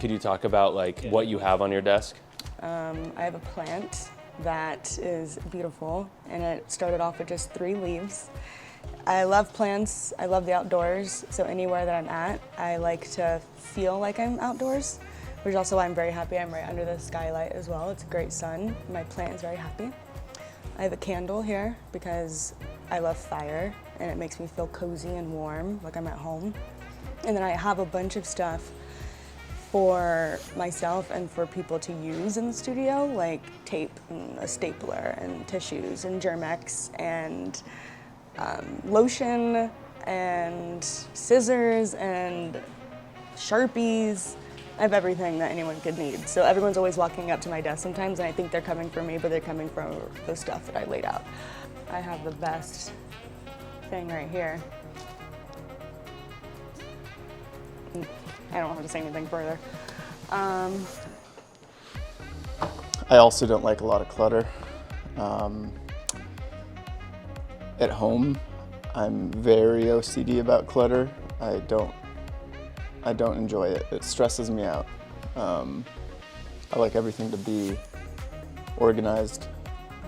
Could you talk about like what you have on your desk? I have a plant that is beautiful, and it started off with just 3 leaves. I love plants, I love the outdoors, so anywhere that I'm at, I like to feel like I'm outdoors, which is also why I'm very happy I'm right under the skylight as well. It's a great sun. My plant is very happy. I have a candle here because I love fire, and it makes me feel cozy and warm, like I'm at home. And then I have a bunch of stuff for myself and for people to use in the studio, like tape and a stapler and tissues and Germex and lotion and scissors and Sharpies. I have everything that anyone could need. So everyone's always walking up to my desk sometimes, and I think they're coming for me, but they're coming for the stuff that I laid out. I have the best thing right here. I don't have to say anything further. I also don't like a lot of clutter. At home, I'm very OCD about clutter. I don't enjoy it. It stresses me out. I like everything to be organized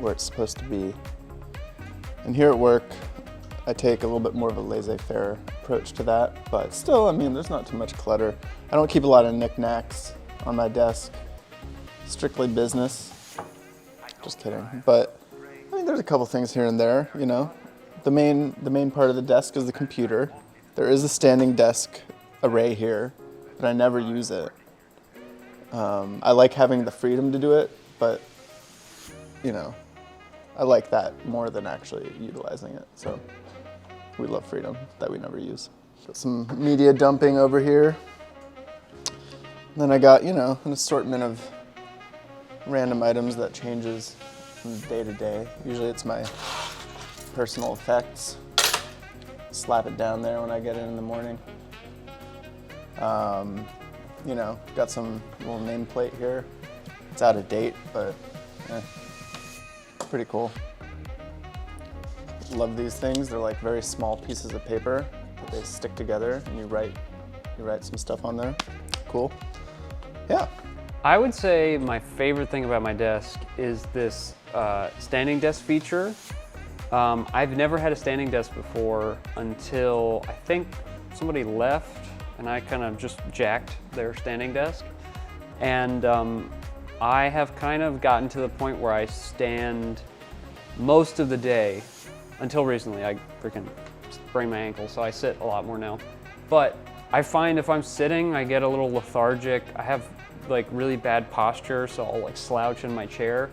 where it's supposed to be. And here at work, I take a little bit more of a laissez-faire approach to that, but still, I mean, there's not too much clutter. I don't keep a lot of knickknacks on my desk. Strictly business. Just kidding. But I mean, there's a couple things here and there, you know. The main part of the desk is the computer. There is a standing desk array here, but I never use it. I like having the freedom to do it, but you know, I like that more than actually utilizing it. So we love freedom that we never use. Got some media dumping over here. And then I got, you know, an assortment of random items that changes from day to day. Usually it's my personal effects. Slap it down there when I get in the morning. You know, got some little nameplate here. It's out of date, but pretty cool. Love these things. They're like very small pieces of paper, but they stick together and you write some stuff on there. Cool. Yeah. I would say my favorite thing about my desk is this standing desk feature. I've never had a standing desk before until I think somebody left and I kind of just jacked their standing desk. And I have kind of gotten to the point where I stand most of the day, until recently. I freaking sprained my ankle, so I sit a lot more now. But I find if I'm sitting, I get a little lethargic. I have like really bad posture, so I'll like slouch in my chair.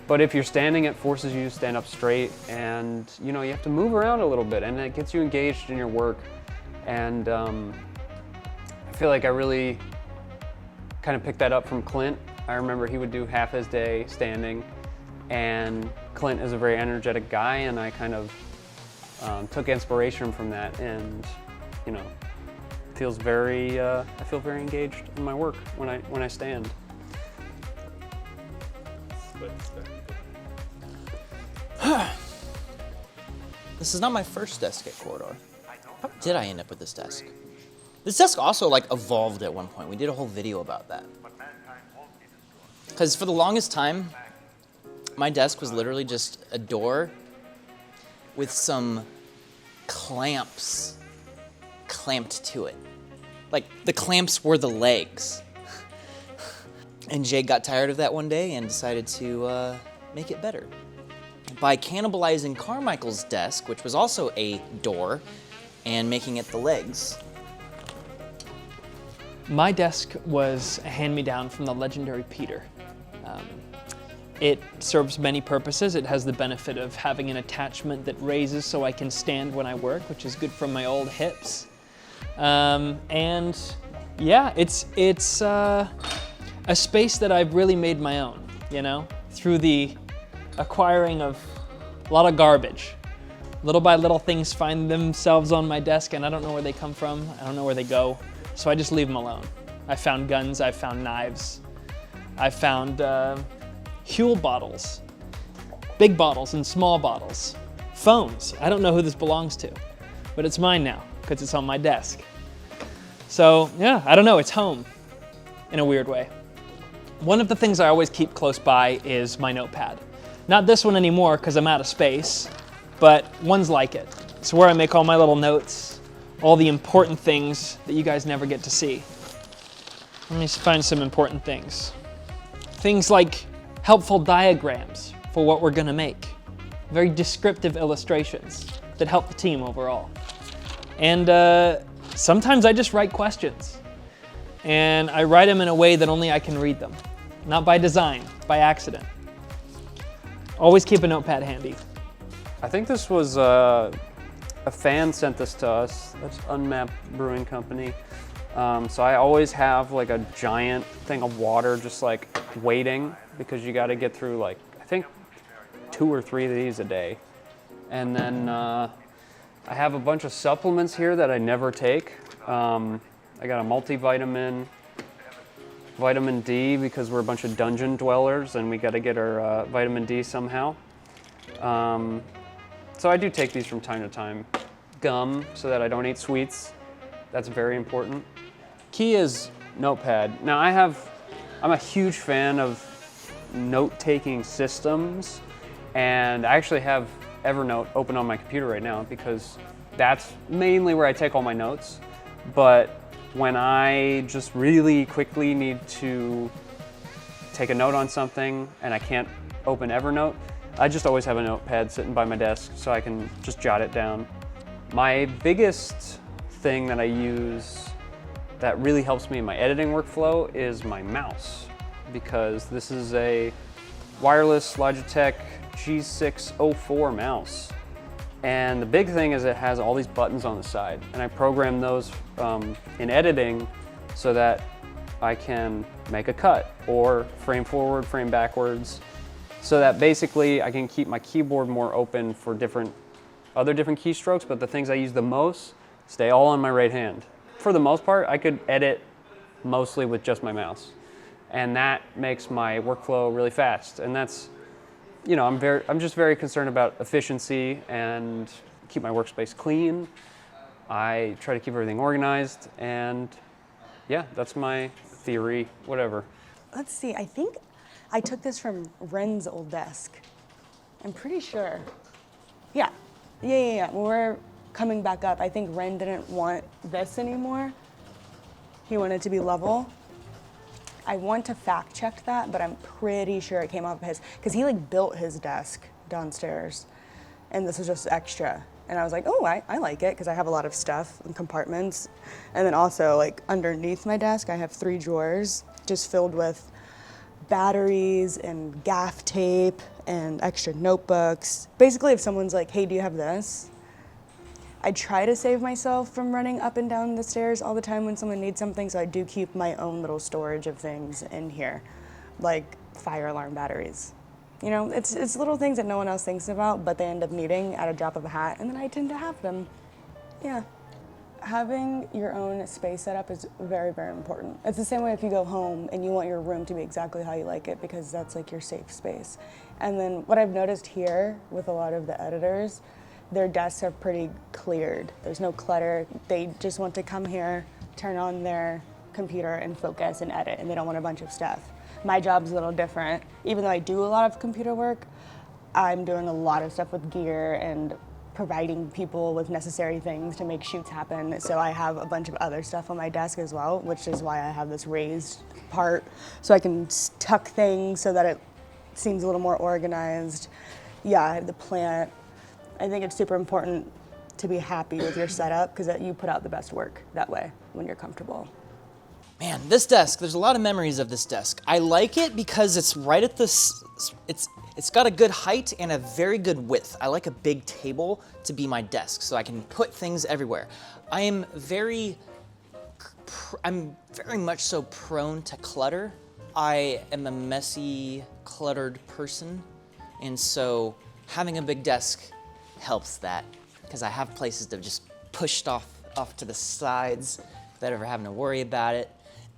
But if you're standing, it forces you to stand up straight, and you know, you have to move around a little bit, and it gets you engaged in your work. And I feel like I really kind of picked that up from Clint. I remember he would do half his day standing, and Clint is a very energetic guy, and I kind of took inspiration from that, and you know, feels very. I feel very engaged in my work when I stand. This is not my first desk at Corridor. How did I end up with this desk? This desk also like evolved at one point. We did a whole video about that. Because for the longest time, my desk was literally just a door with some clamps clamped to it. Like the clamps were the legs. And Jay got tired of that one day and decided to make it better by cannibalizing Carmichael's desk, which was also a door, and making it the legs. My desk was a hand-me-down from the legendary Peter. It serves many purposes. It has the benefit of having an attachment that raises so I can stand when I work, which is good for my old hips. And yeah, it's a space that I've really made my own, you know, through the acquiring of a lot of garbage. Little by little, things find themselves on my desk, and I don't know where they come from. I don't know where they go, so I just leave them alone. I found guns, I found knives, I found Huel bottles, big bottles and small bottles, phones. I don't know who this belongs to, but it's mine now because it's on my desk. So yeah, I don't know, it's home. in a weird way. One of the things I always keep close by is my notepad. Not this one anymore because I'm out of space, but one's like it. It's where I make all my little notes, all the important things that you guys never get to see. Let me find some important things. Things like helpful diagrams for what we're gonna make. Very descriptive illustrations that help the team overall. And sometimes I just write questions. And I write them in a way that only I can read them. Not by design, by accident. Always keep a notepad handy. I think this was a fan sent this to us. That's Unmapped Brewing Company. So I always have like a giant thing of water just like waiting, because you got to get through like, I think 2 or 3 of these a day. And then I have a bunch of supplements here that I never take. I got a multivitamin, vitamin D, because we're a bunch of dungeon dwellers and we got to get our vitamin D somehow. So I do take these from time to time. Gum, so that I don't eat sweets. That's very important. Key is notepad. Now I'm a huge fan of note-taking systems, and I actually have Evernote open on my computer right now because that's mainly where I take all my notes. But when I just really quickly need to take a note on something and I can't open Evernote, I just always have a notepad sitting by my desk so I can just jot it down. My biggest thing that I use that really helps me in my editing workflow is my mouse, because this is a wireless Logitech G604 mouse. And the big thing is it has all these buttons on the side, and I program those in editing so that I can make a cut or frame forward, frame backwards, so that basically I can keep my keyboard more open for other different keystrokes, but the things I use the most stay all on my right hand. For the most part, I could edit mostly with just my mouse, and that makes my workflow really fast. And that's, you know, I'm just very concerned about efficiency and keep my workspace clean. I try to keep everything organized, and yeah, that's my theory, whatever. Let's see, I think I took this from Ren's old desk. I'm pretty sure. Yeah. When we're coming back up, I think Ren didn't want this anymore. He wanted to be level. I want to fact check that, but I'm pretty sure it came off of his, because he like built his desk downstairs, and this was just extra. And I was like, oh, I like it, because I have a lot of stuff and compartments. And then also like underneath my desk, I have 3 drawers just filled with batteries and gaff tape and extra notebooks. Basically, if someone's like, hey, do you have this? I try to save myself from running up and down the stairs all the time when someone needs something, so I do keep my own little storage of things in here, like fire alarm batteries. You know, it's little things that no one else thinks about, but they end up needing at a drop of a hat, and then I tend to have them. Yeah. Having your own space set up is very, very important. It's the same way if you go home and you want your room to be exactly how you like it, because that's like your safe space. And then what I've noticed here with a lot of the editors, their desks are pretty cleared. There's no clutter. They just want to come here, turn on their computer and focus and edit, and they don't want a bunch of stuff. My job's a little different. Even though I do a lot of computer work, I'm doing a lot of stuff with gear and providing people with necessary things to make shoots happen. So I have a bunch of other stuff on my desk as well, which is why I have this raised part, so I can tuck things so that it seems a little more organized. Yeah, I have the plant. I think it's super important to be happy with your setup, because you put out the best work that way when you're comfortable. Man, this desk, there's a lot of memories of this desk. I like it because it's right at this, it's got a good height and a very good width. I like a big table to be my desk so I can put things everywhere. I'm very much so prone to clutter. I am a messy, cluttered person, and so having a big desk helps that, because I have places that just pushed off to the sides without ever having to worry about it.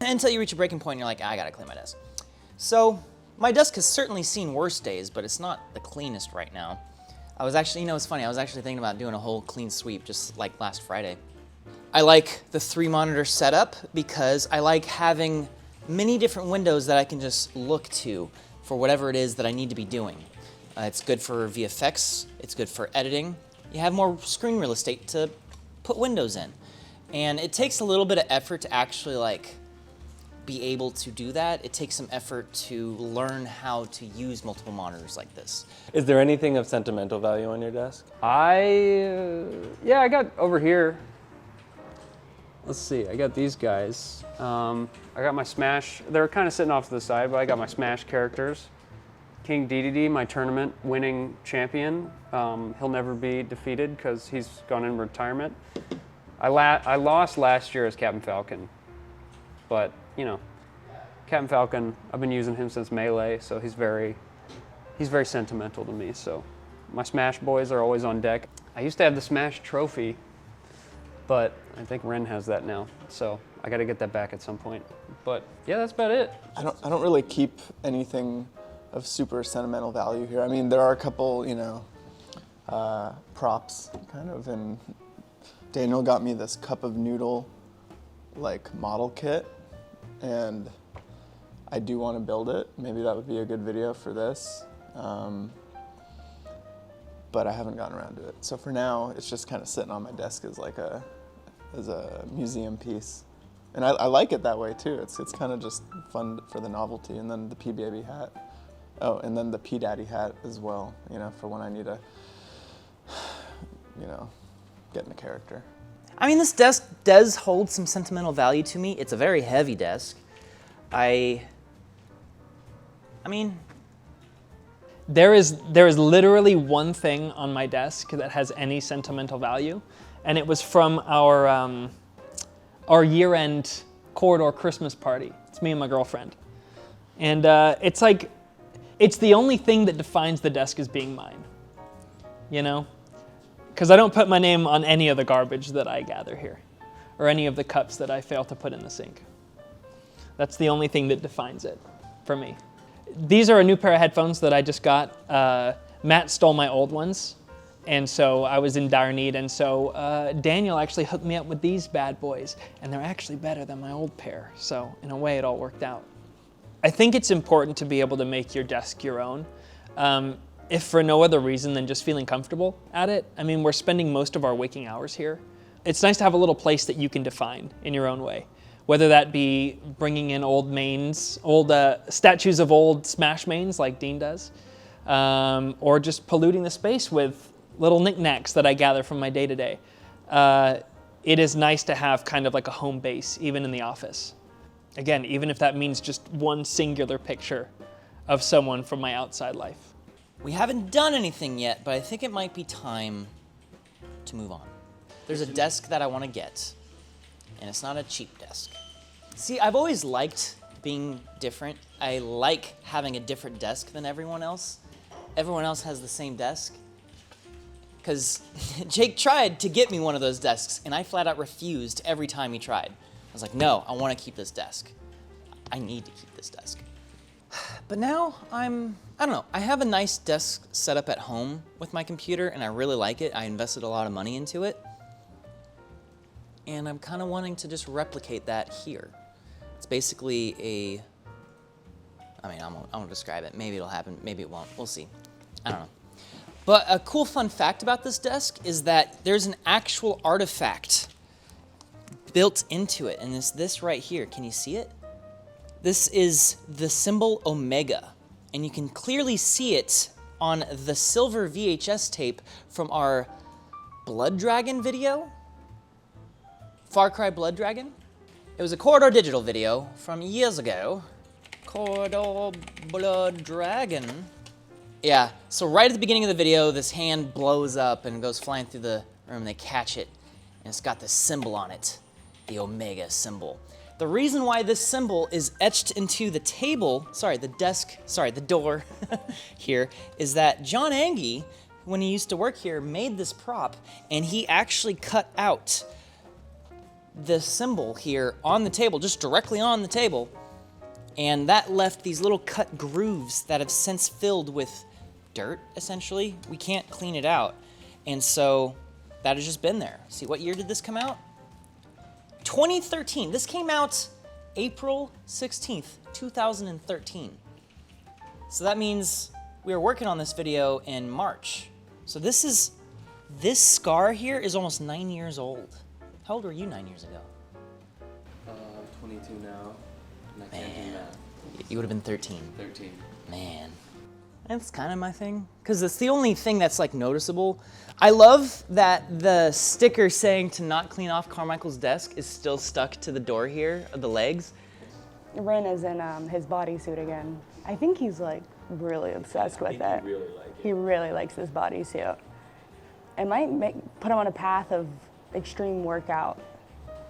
Until you reach a breaking point and you're like, I gotta clean my desk. So my desk has certainly seen worse days, but it's not the cleanest right now. I was actually, you know, it's funny, I was actually thinking about doing a whole clean sweep just like last Friday. I like the 3-monitor setup because I like having many different windows that I can just look to for whatever it is that I need to be doing. It's good for VFX, it's good for editing. You have more screen real estate to put windows in. And it takes a little bit of effort to actually like be able to do that. It takes some effort to learn how to use multiple monitors like this. Is there anything of sentimental value on your desk? Yeah, I got over here. Let's see, I got these guys. I got my Smash, they're kind of sitting off to the side, but I got my Smash characters. King DDD, my tournament winning champion. He'll never be defeated because he's gone in retirement. I lost last year as Captain Falcon, but you know, Captain Falcon, I've been using him since Melee, so he's very sentimental to me. So my Smash boys are always on deck. I used to have the Smash trophy, but I think Ren has that now, so I got to get that back at some point. But yeah, that's about it. I don't really keep anything of super sentimental value here. I mean, there are a couple, you know, props kind of, and Daniel got me this cup of noodle like model kit, and I do want to build it. Maybe that would be a good video for this, but I haven't gotten around to it. So for now, it's just kind of sitting on my desk as like a museum piece. And I like it that way too. It's kind of just fun for the novelty. And then the P Baby hat. Oh, and then the P Daddy hat as well, you know, for when I need to, you know, get in a character. I mean, this desk does hold some sentimental value to me. It's a very heavy desk. I mean, There is literally one thing on my desk that has any sentimental value, and it was from our year-end corridor Christmas party. It's me and my girlfriend, and it's like, it's the only thing that defines the desk as being mine, you know? Because I don't put my name on any of the garbage that I gather here, or any of the cups that I fail to put in the sink. That's the only thing that defines it for me. These are a new pair of headphones that I just got. Matt stole my old ones, and so I was in dire need, and so Daniel actually hooked me up with these bad boys, and they're actually better than my old pair, so in a way it all worked out. I think it's important to be able to make your desk your own, if for no other reason than just feeling comfortable at it. I mean, we're spending most of our waking hours here. It's nice to have a little place that you can define in your own way, whether that be bringing in old mains, old statues of old Smash mains like Dean does, or just polluting the space with little knickknacks that I gather from my day-to-day. It is nice to have kind of like a home base, even in the office. Again, even if that means just one singular picture of someone from my outside life. we haven't done anything yet, but I think it might be time to move on. There's a desk that I want to get, and it's not a cheap desk. See, I've always liked being different. I like having a different desk than everyone else. Everyone else has the same desk. Because Jake tried to get me one of those desks, and I flat out refused every time he tried. I was like, no, I want to keep this desk. I need to keep this desk. But now I don't know, I have a nice desk set up at home with my computer, and I really like it. I invested a lot of money into it. And I'm kind of wanting to just replicate that here. It's basically I won't describe it. Maybe it'll happen, maybe it won't. We'll see. I don't know. But a cool fun fact about this desk is that there's an actual artifact built into it, and it's this right here. Can you see it? This is the symbol Omega, and you can clearly see it on the silver VHS tape from our Blood Dragon video. Far Cry Blood Dragon. It was a Corridor Digital video from years ago. Corridor Blood Dragon. Yeah, so right at the beginning of the video, this hand blows up and goes flying through the room, and they catch it, and it's got this symbol on it, the Omega symbol. The reason why this symbol is etched into the the door here, is that John Angie, when he used to work here, made this prop, and he actually cut out the symbol here on the table, just directly on the table, and that left these little cut grooves that have since filled with dirt, essentially. We can't clean it out, and so that has just been there. See, what year did this come out? 2013. This came out April 16th, 2013. So that means we were working on this video in March. So this scar here is almost 9 years old. How old were you 9 years ago? 22 now, and I can't do math. You would have been 13. 13. Man. That's kind of my thing, because it's the only thing that's like noticeable. I love that the sticker saying to not clean off Carmichael's desk is still stuck to the door here of the legs. Ren is in his bodysuit again. I think he's like really obsessed with it. Really like it. He really likes this bodysuit. It might put him on a path of extreme workout.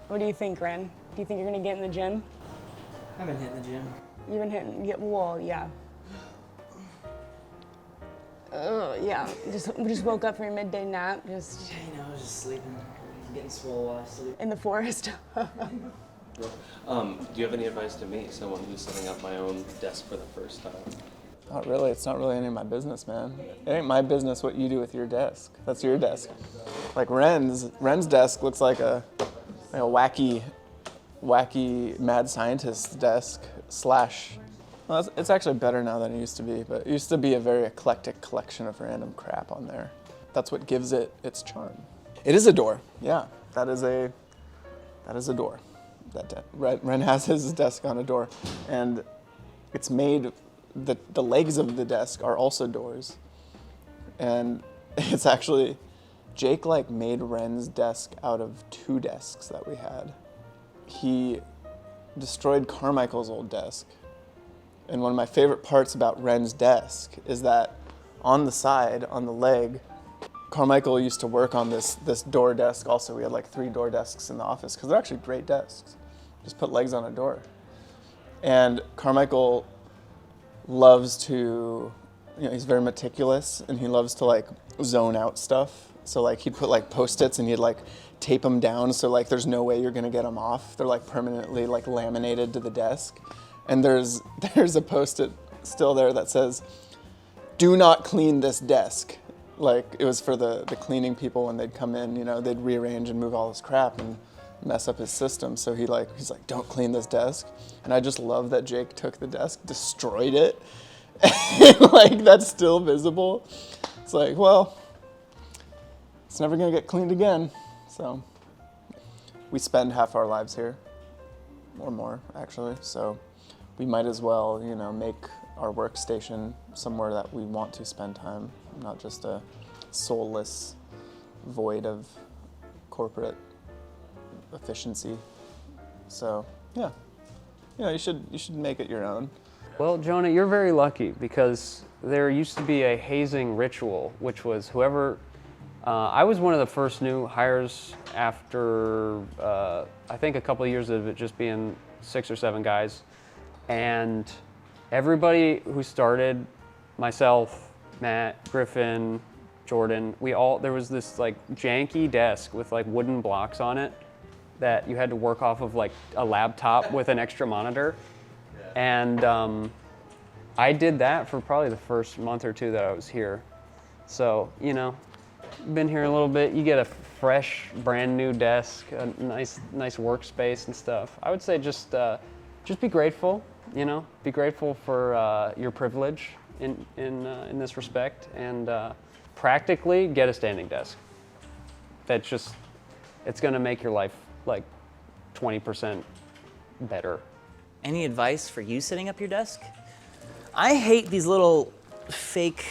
What do you think, Ren? Do you think you're gonna get in the gym? I've been hitting the gym. You've been hitting, well, yeah. Yeah, just woke up from your midday nap, just You know, I was just sleeping, getting swole while I sleep. in the forest. Do you have any advice to me, someone who's setting up my own desk for the first time? Not really. It's not really any of my business, man. It ain't my business what you do with your desk. That's your desk. Like Ren's desk looks like a wacky mad scientist desk slash. Well, it's actually better now than it used to be, but it used to be a very eclectic collection of random crap on there. That's what gives it its charm. It is a door. Yeah, that is a door. Ren has his desk on a door, and it's made. The legs of the desk are also doors, and it's actually Jake like made Ren's desk out of 2 desks that we had. He destroyed Carmichael's old desk, and one of my favorite parts about Ren's desk is that on the side, on the leg, Carmichael used to work on this door desk. Also, we had like 3 door desks in the office because they're actually great desks. Just put legs on a door, and Carmichael loves to, he's very meticulous, and he loves to like zone out stuff. So like he'd put like Post-its and he'd like tape them down so like there's no way you're gonna get them off. They're like permanently like laminated to the desk. And there's a Post-it still there that says, "Do not clean this desk." Like it was for the cleaning people when they'd come in, they'd rearrange and move all this crap and mess up his system. So he's like, "Don't clean this desk." And I just love that Jake took the desk, destroyed it, and like that's still visible. It's like, well, it's never gonna get cleaned again. So we spend half our lives here, or more actually. So we might as well, make our workstation somewhere that we want to spend time, not just a soulless void of corporate efficiency. So yeah, you should make it your own. Well, Jonah, you're very lucky because there used to be a hazing ritual, which was whoever. I was one of the first new hires after I think a couple of years of it just being 6 or 7 guys, and everybody who started, myself, Matt, Griffin, Jordan, there was this like janky desk with like wooden blocks on it that you had to work off of like a laptop with an extra monitor. And I did that for probably the first month or 2 that I was here. So, been here a little bit, you get a fresh, brand new desk, a nice workspace and stuff. I would say just be grateful, be grateful for your privilege in this respect, and practically get a standing desk. It's gonna make your life like 20% better. Any advice for you setting up your desk? I hate these little fake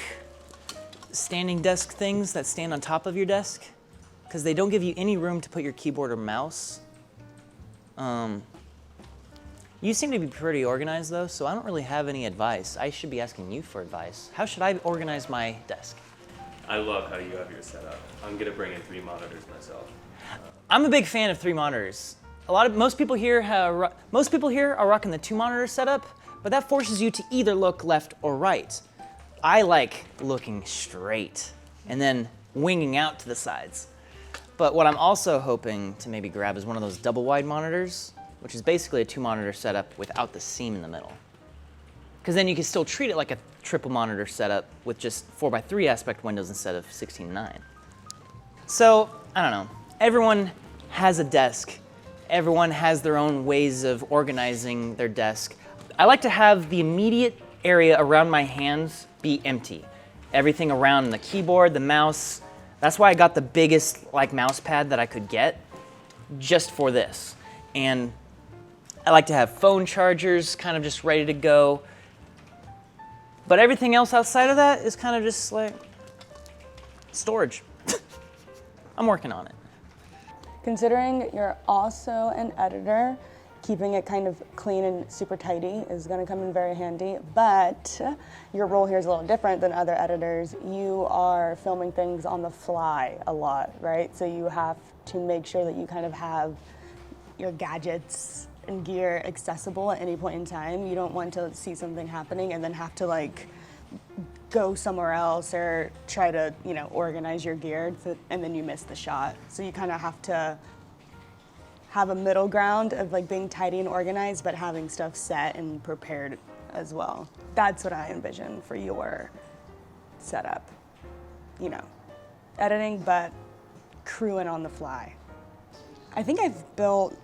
standing desk things that stand on top of your desk because they don't give you any room to put your keyboard or mouse. You seem to be pretty organized though, so I don't really have any advice. I should be asking you for advice. How should I organize my desk? I love how you have your setup. I'm gonna bring in 3 monitors myself. I'm a big fan of 3 monitors. Most people here are rocking the 2 monitor setup, but that forces you to either look left or right. I like looking straight and then winging out to the sides. But what I'm also hoping to maybe grab is one of those double wide monitors, which is basically a 2 monitor setup without the seam in the middle. Because then you can still treat it like a triple monitor setup with just 4x3 aspect windows instead of 16:9. So, I don't know. Everyone has a desk, everyone has their own ways of organizing their desk. I like to have the immediate area around my hands be empty. Everything around the keyboard, the mouse. That's why I got the biggest mouse pad that I could get just for this. And I like to have phone chargers kind of just ready to go. But everything else outside of that is kind of just like storage. I'm working on it. Considering you're also an editor, keeping it kind of clean and super tidy is going to come in very handy, but your role here is a little different than other editors. You are filming things on the fly a lot, right? So you have to make sure that you kind of have your gadgets and gear accessible at any point in time. You don't want to see something happening and then have to go somewhere else or try to, organize your gear and then you miss the shot. So you kind of have to have a middle ground of being tidy and organized, but having stuff set and prepared as well. That's what I envision for your setup. Editing, but crewing on the fly. I think I've built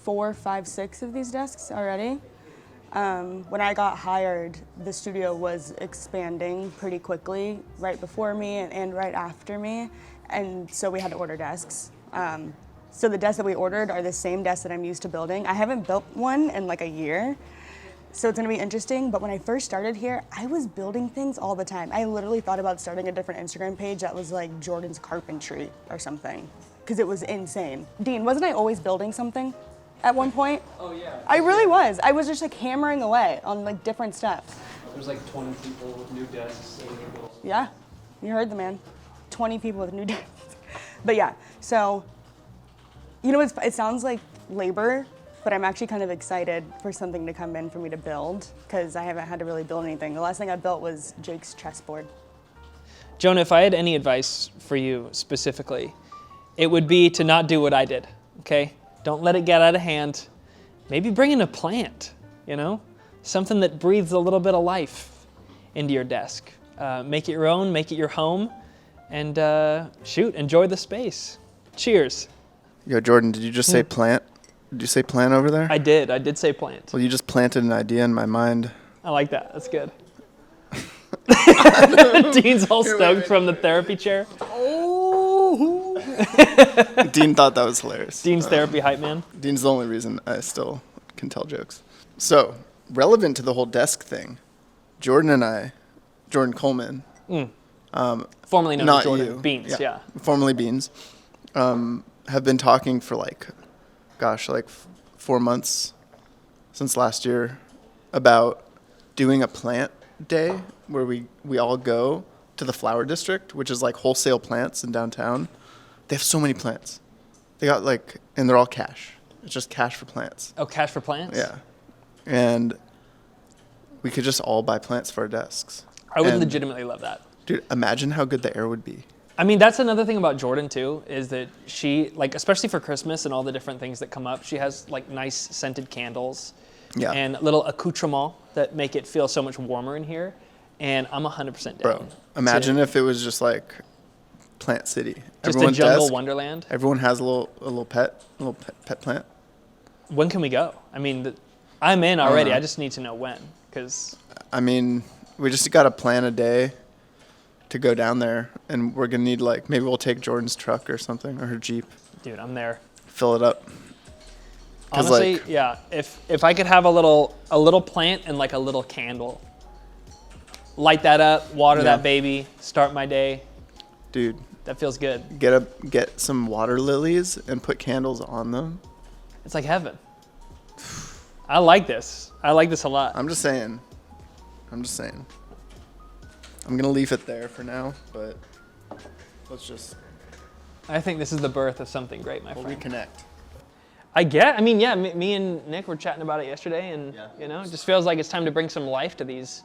4, 5, 6 of these desks already. When I got hired, the studio was expanding pretty quickly right before me and right after me, and so we had to order desks. So the desks that we ordered are the same desks that I'm used to building. I haven't built one in a year, so it's gonna be interesting, but when I first started here, I was building things all the time. I literally thought about starting a different Instagram page that was like Jordan's Carpentry or something, because it was insane. Dean, wasn't I always building something at one point? Oh yeah. I really was. I was just hammering away on different stuff. There's 20 people with new desks. Yeah, you heard the man. 20 people with new desks. But yeah, so, it sounds like labor, but I'm actually kind of excited for something to come in for me to build, because I haven't had to really build anything. The last thing I built was Jake's chessboard. Jonah, if I had any advice for you specifically, it would be to not do what I did, okay? Don't let it get out of hand. Maybe bring in a plant, Something that breathes a little bit of life into your desk. Make it your own, make it your home, and enjoy the space. Cheers. Yo, Jordan, did you just say plant? Did you say plant over there? I did say plant. Well, you just planted an idea in my mind. I like that, that's good. Dean's all stoked from the therapy chair. Dean thought that was hilarious. Dean's therapy hype man. Dean's the only reason I still can tell jokes. So, relevant to the whole desk thing, Jordan Coleman, formerly known not as Jordan you, Beans, yeah. Formerly Beans, have been talking for 4 months since last year about doing a plant day where we all go to the flower district, which is wholesale plants in downtown. They have so many plants. They got and they're all cash. It's just cash for plants. Oh, cash for plants? Yeah. And we could just all buy plants for our desks. I would legitimately love that. Dude, imagine how good the air would be. I mean, that's another thing about Jordan too, is that she, especially for Christmas and all the different things that come up, she has nice scented candles and little accoutrements that make it feel so much warmer in here. And I'm 100% down. Bro, imagine if it was just Plant City. Just Everyone's a jungle desk, wonderland. Everyone has a little pet plant. When can we go? I mean, I'm in already. I just need to know when, because. I mean, we just got to plan a day to go down there, and we're gonna need maybe we'll take Jordan's truck or something, or her Jeep. Dude, I'm there. Fill it up. Honestly, yeah. If I could have a little plant and a little candle, light that up, water that baby, start my day. Dude, that feels good. Get some water lilies and put candles on them. It's like heaven. I like this. I like this a lot. I'm just saying. I'm gonna leave it there for now, but let's just. I think this is the birth of something great, my We'll friend. reconnect. Me and Nick were chatting about it yesterday, and it just feels like it's time to bring some life to these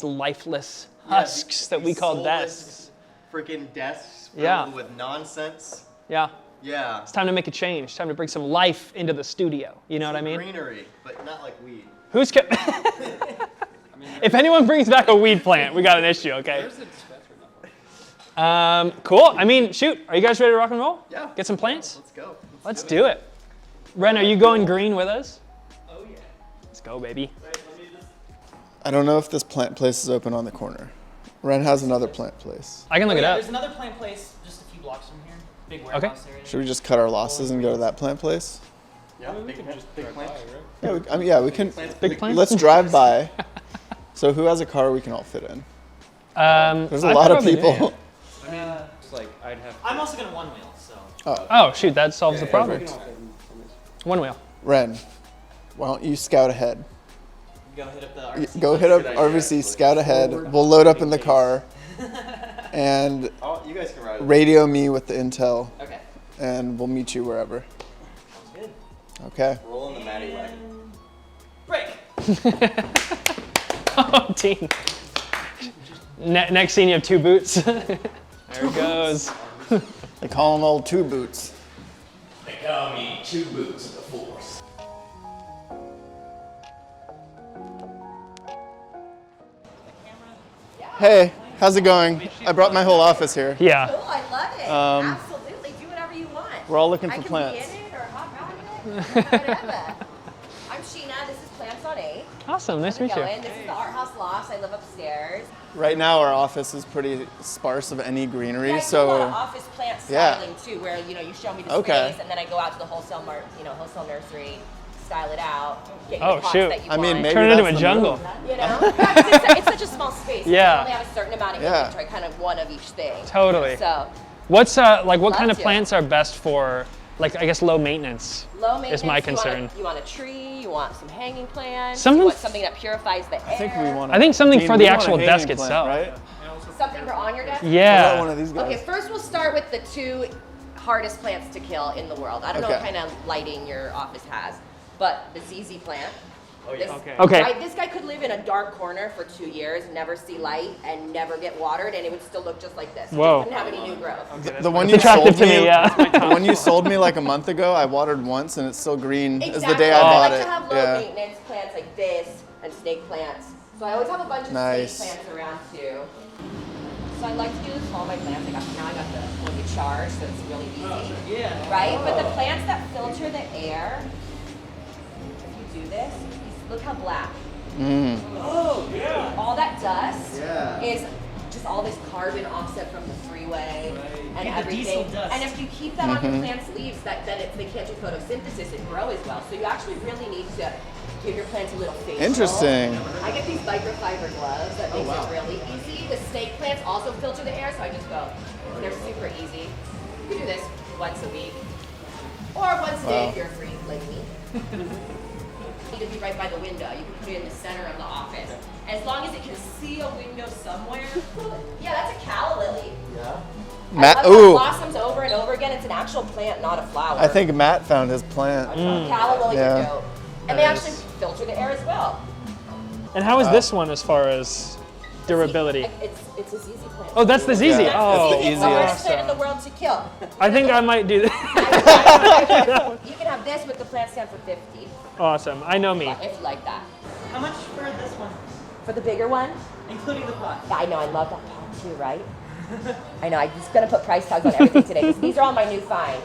lifeless husks that we call desks. Freaking desks filled with nonsense. Yeah. Yeah. It's time to make a change. It's time to bring some life into the studio. You know what I mean? Greenery, but not like weed. If anyone brings back a weed plant, we got an issue, okay? Cool. I mean, shoot. Are you guys ready to rock and roll? Yeah. Get some plants? Let's go. Let's do it. Ren, are you going green with us? Oh yeah. Let's go, baby. I don't know if this plant place is open on the corner. Ren has another plant place. I can look it up. There's another plant place just a few blocks from here. Big warehouse area. Should we just cut our losses and go to that plant place? Yeah, big plant. Yeah, we can. Big plants? Let's drive by. So who has a car we can all fit in? There's a I lot of probably do, people. I mean, it's like I'd have. I'm also gonna one wheel, so. Oh, shoot, that solves the problem. One wheel. Ren, why don't you scout ahead? Go hit up the RC. Go hit up RVC, scout ahead. We'll load up in the car and Oh, you guys can ride. radio me with the intel, Okay. and we'll meet you wherever. Sounds good. Okay. Roll in the Matty wagon. Break. Oh, Dean. Next scene, you have 2 boots. There it goes. They call them old two boots. They call me 2 boots of the force. Hey, how's it going? I brought my whole office here. Yeah. Oh, I love it. Absolutely. Do whatever you want. We're all looking I for can plants. be in it or hop out of it. Whatever. I'm Sheena. This is Plants on 8. Awesome, nice to meet you. Going. This is the art house loft. I live upstairs. Right now, our office is pretty sparse of any greenery, Yeah, I do a lot of so office plant Yeah. styling too, where you show me the Okay. space, and then I go out to the wholesale wholesale nursery, style it out, get you Oh, the pots shoot. that you I mean, want. maybe Turn it into that's a the jungle. move. You know, it's such a small space. Yeah. You only have a certain amount of Yeah. inventory, kind of one of each thing. Totally. So What's what Love kind of to. plants are best for, like, I guess low maintenance? low maintenance. Is my concern. You want a tree. You want some hanging plants. Something- You want something that purifies the air. I think we want. I think something for the actual desk itself. right? something for on your desk. What Yeah. about one of these guys? Okay, first we'll start with the 2 hardest plants to kill in the world. I don't know what Okay. kind of lighting your office has, but the ZZ plant. This, Okay. Right, this guy could live in a dark corner for 2 years, never see light, and never get watered, and it would still look just like this. It Whoa. just wouldn't have any new growth. The one you attractive sold to me, yeah. the one you sold me like a month ago, I watered once and it's still green as Exactly. the day I I bought like it. to have low Yeah. maintenance plants like this and snake plants. So I always have a bunch of Nice. snake plants around too. So I like to do this with all my plants. Now I got the one you charge, so it's really easy. Yeah. Right? But the plants that filter the air, if you do this, look how black. Oh, yeah. All that dust Yeah. is just all this carbon offset from the freeway and Yeah, the diesel everything. dust. And if you keep that on your plant's leaves, then they can't do photosynthesis and grow as well. So you actually really need to give your plants a little facial. Interesting. I get these microfiber gloves that makes it really easy. The snake plants also filter the air, so I just go. They're super easy. You can do this once a week. Or once a day if you're a freak like me. Need to be right by the window. You can put it in the center of the office. As long as it can see a window somewhere. Yeah, that's a calla lily. Yeah. Matt, I love how it ooh, blossoms over and over again. It's an actual plant, not a flower. I think Matt found his plant. calla lilies Yeah. are dope. And they actually filter the air as well. And how is this one as far as durability? It's a ZZ plant. Oh, that's the ZZ. Yeah. Oh, It's the It's the hardest easiest. plant in the world to kill. I think I might do that. You can have this with the plant stand for 50, Awesome. I know me. if you like that. How much for this one, For the bigger one, including the pot? yeah, I know, I love that pot too, right? I know, I'm just gonna put price tags on everything today, 'cause these are all my new finds.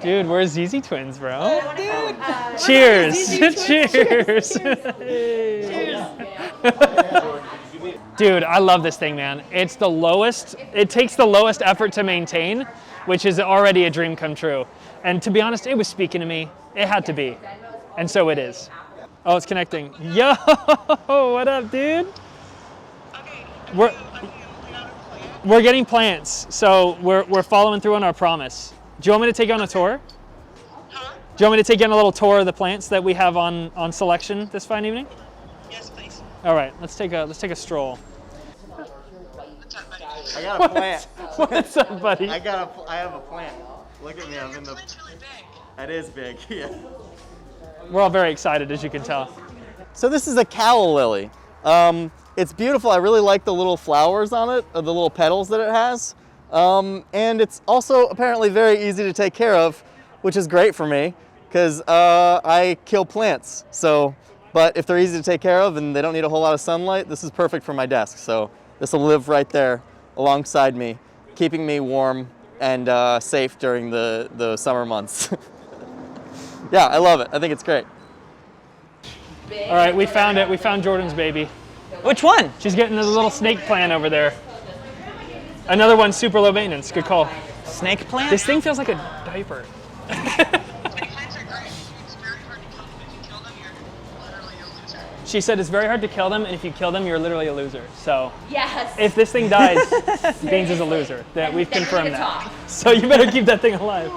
Dude, we're ZZ twins, bro. Dude, Cheers. Cheers. Dude, I love this thing, man. It's the lowest, it takes the lowest effort to maintain, which is already a dream come true. And to be honest, it was speaking to me. It had to be. And so it is. Oh, it's connecting. Yo, what up, dude? We're getting plants, so we're following through on our promise. Do you want me to take you on a tour? Do you want me to take you on a little tour of the plants that we have on selection this fine evening? Yes, please. All right, let's take a stroll. I got a plant. What's up, buddy? I have a plant. Look at me, I'm in the. It's really big. That is big, yeah. We're all very excited, as you can tell. So this is a calla lily. It's beautiful. I really like the little flowers on it, or the little petals that it has. And it's also apparently very easy to take care of, which is great for me because I kill plants. So, but if they're easy to take care of and they don't need a whole lot of sunlight, this is perfect for my desk. So this will live right there alongside me, keeping me warm and safe during the summer months. Yeah, I love it. I think it's great. All right, we found it. We found Jordan's baby. Which one? She's getting a little snake plant over there. Another one super low maintenance. Good call. Snake plant? This thing feels like a diaper. She said it's very hard to kill them, and if you kill them, you're literally a loser. So Yes. if this thing dies, Beans is a loser. That we've Then we're confirmed gonna that. talk. So you better keep that thing alive.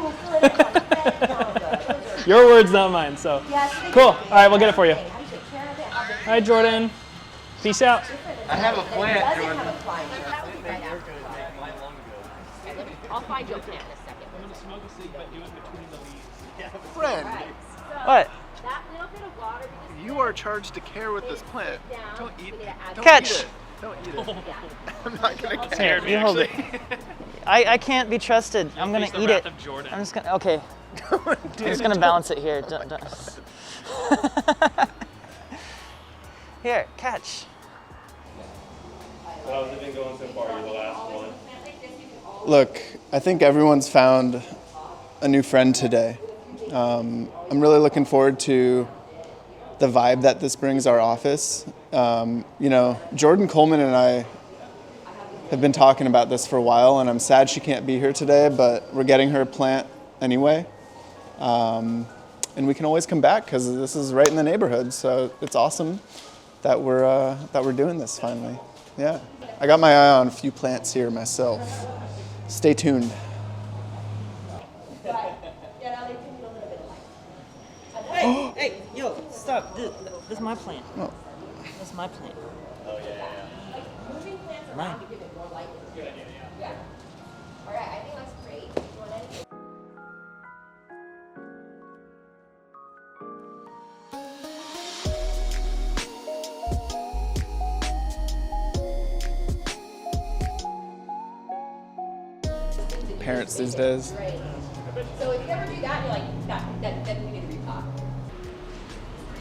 Your words, not mine. So cool. All right, we'll get it for you. All right, Jordan. Peace out. I have a plant, Jordan. I'll find you a plant in a second. Friend, What? That little bit of water, you are charged to care with this plant. Don't eat it. Don't Catch. Eat it. Don't eat it. I'm not gonna catch Here, it. You hold it. I can't be trusted. I'm gonna eat it. I'm just gonna. Okay. I'm just gonna balance it here. Here, catch. How's it been going so far? You're the last one. Look, I think everyone's found a new friend today. I'm really looking forward to the vibe that this brings our office. You know, Jordan Coleman and I have been talking about this for a while, and I'm sad she can't be here today, but we're getting her a plant anyway. And we can always come back because this is right in the neighborhood, so it's awesome that we're doing this finally. Yeah, I got my eye on a few plants here myself. Stay tuned. Hey, yo, stop. This is my plant. Oh. This is my plant. Mine. All right, I think that's great. You want anything? Parents these days. Right. So if you ever do that, you're like, then we need to repot.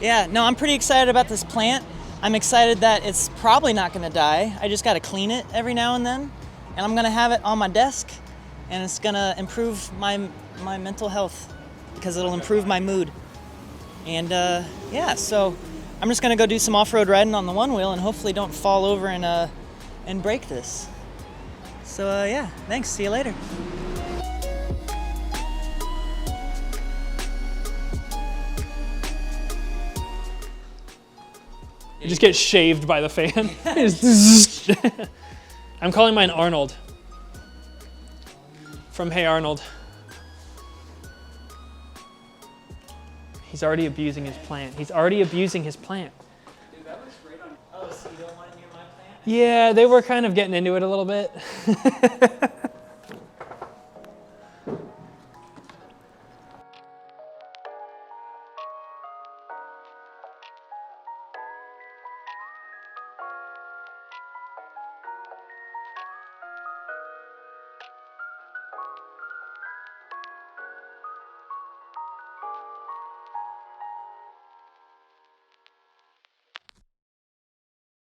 Yeah, no, I'm pretty excited about this plant. I'm excited that it's probably not gonna die. I just gotta clean it every now and then. And I'm gonna have it on my desk, and it's gonna improve my mental health because it'll improve my mood. And yeah, so I'm just gonna go do some off-road riding on the one wheel and hopefully don't fall over and break this. So yeah, thanks, see you later. You just get shaved by the fan. I'm calling mine Arnold. From Hey Arnold. He's already abusing his plant. He's already abusing his plant. Dude, that looks great on. Oh, so you don't want it near my plant? Yeah, they were kind of getting into it a little bit.